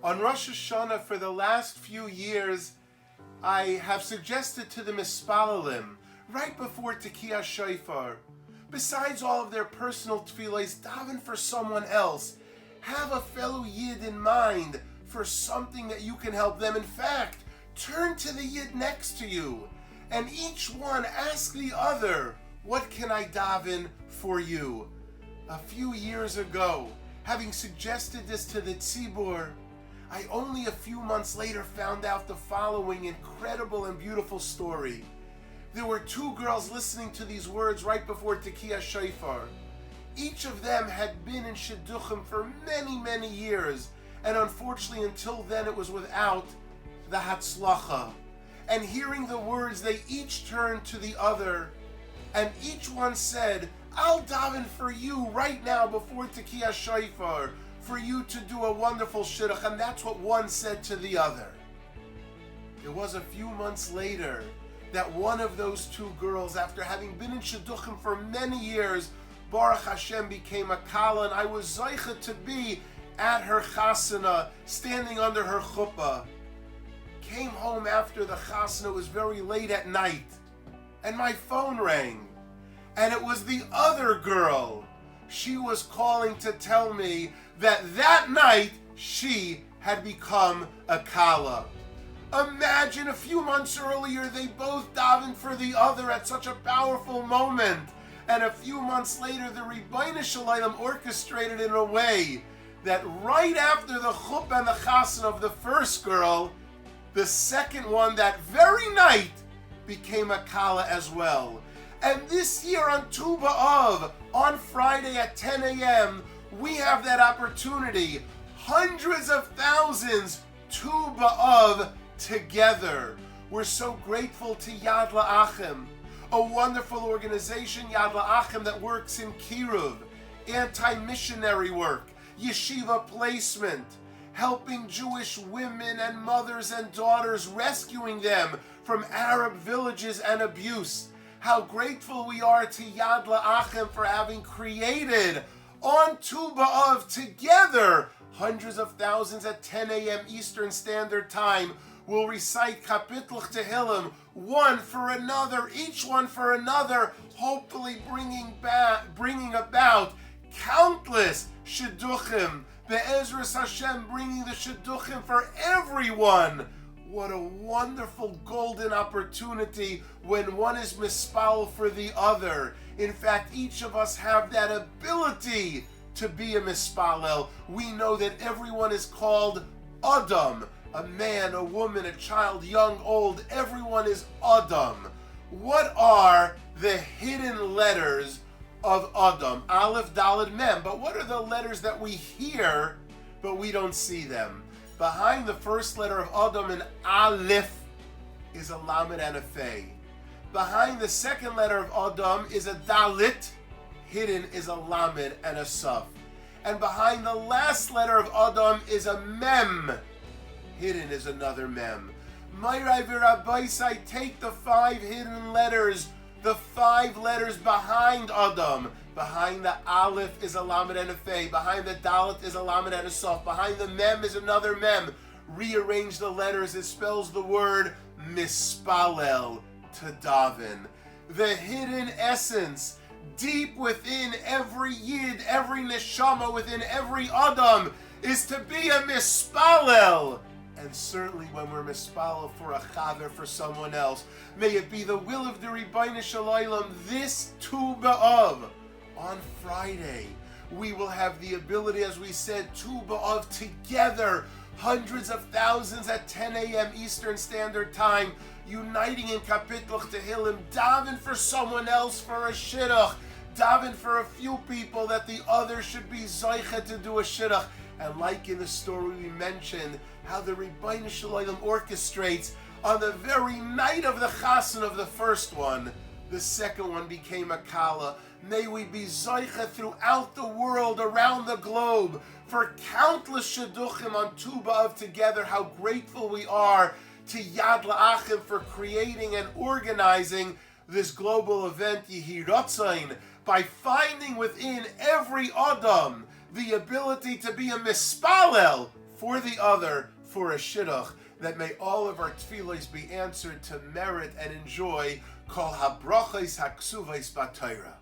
On Rosh Hashanah, for the last few years, I have suggested to the Mispalalim, right before Tekiyah Shofar, besides all of their personal tefillahs, daven for someone else. Have a fellow Yid in mind for something that you can help them. In fact, turn to the Yid next to you, and each one ask the other, what can I daven for you? A few years ago, having suggested this to the Tzibur, I only a few months later found out the following incredible and beautiful story. There were two girls listening to these words right before Tekiyah Shofar. Each of them had been in Shidduchim for many, many years, and unfortunately until then it was without the Hatzlacha. And hearing the words, they each turned to the other, and each one said, I'll daven for you right now before Tekiyah Shofar, for you to do a wonderful shidduch. And that's what one said to the other. It was a few months later that one of those two girls, after having been in Shidduchim for many years, Baruch Hashem became a Kala, and I was Zeicha to be at her chasana, standing under her chuppah. Came home after the chasana, it was very late at night, and my phone rang, and it was the other girl. She was calling to tell me that night she had become a Kala. Imagine a few months earlier they both davened for the other at such a powerful moment. And a few months later the Rebbeinu Shalom orchestrated in a way that right after the chuppah and the chassan of the first girl, the second one that very night became a Kala as well. And this year on Tu B'Av, on Friday at 10 a.m., we have that opportunity. Hundreds of thousands, Tu B'Av together. We're so grateful to Yad La'achim, a wonderful organization, Yad La'achim, that works in Kiruv, anti-missionary work, yeshiva placement, helping Jewish women and mothers and daughters, rescuing them from Arab villages and abuse. How grateful we are to Yad La'achim for having created on Tu B'Av together. Hundreds of thousands at 10 a.m. Eastern Standard Time will recite Kapitel Tehillim, one for another, each one for another, hopefully bringing about countless Shidduchim. Be'ezras Hashem, bringing the Shidduchim for everyone. What a wonderful golden opportunity when one is mispal for the other. In fact, each of us have that ability to be a mispalel. We know that everyone is called Adam. A man, a woman, a child, young, old, everyone is Adam. What are the hidden letters of Adam? Aleph, Daled, Mem. But what are the letters that we hear, but we don't see them? Behind the first letter of Adam in Aleph is a Lamed and a Fei. Behind the second letter of Adam is a Dalit. Hidden is a Lamed and a Saf. And behind the last letter of Adam is a Mem. Hidden is another Mem. Mayrai v'Rabbaisai, take the 5 hidden letters, the 5 letters behind Adam. Behind the Aleph is a Lamed and a Fei. Behind the Dalet is a Lamed and a Saf. Behind the Mem is another Mem. Rearrange the letters, it spells the word Mispalel, to daven. The hidden essence, deep within every Yid, every Neshama, within every Adam, is to be a Mispalel. And certainly when we're mispalel for a chaver, for someone else, may it be the will of the Rebbeinu Shalom this Tu B'Av. On Friday, we will have the ability, as we said, Tu B'Av together, hundreds of thousands at 10 a.m. Eastern Standard Time, uniting in Kapitel Tehillim, daven for someone else for a shidduch, daven for a few people that the other should be zeicha to do a shidduch. And like in the story we mentioned, how the Rebbeinu Shalom orchestrates on the very night of the chassan of the first one, the second one became a Kala. May we be zeicha throughout the world, around the globe, for countless shidduchim on Tu B'Av together. How grateful we are to Yad La'achim for creating and organizing this global event, Yehi Ratzain, by finding within every Adam the ability to be a mispalel for the other, for a shidduch, that may all of our tefillos be answered to merit and enjoy kol habrachos haksuvos b'Torah.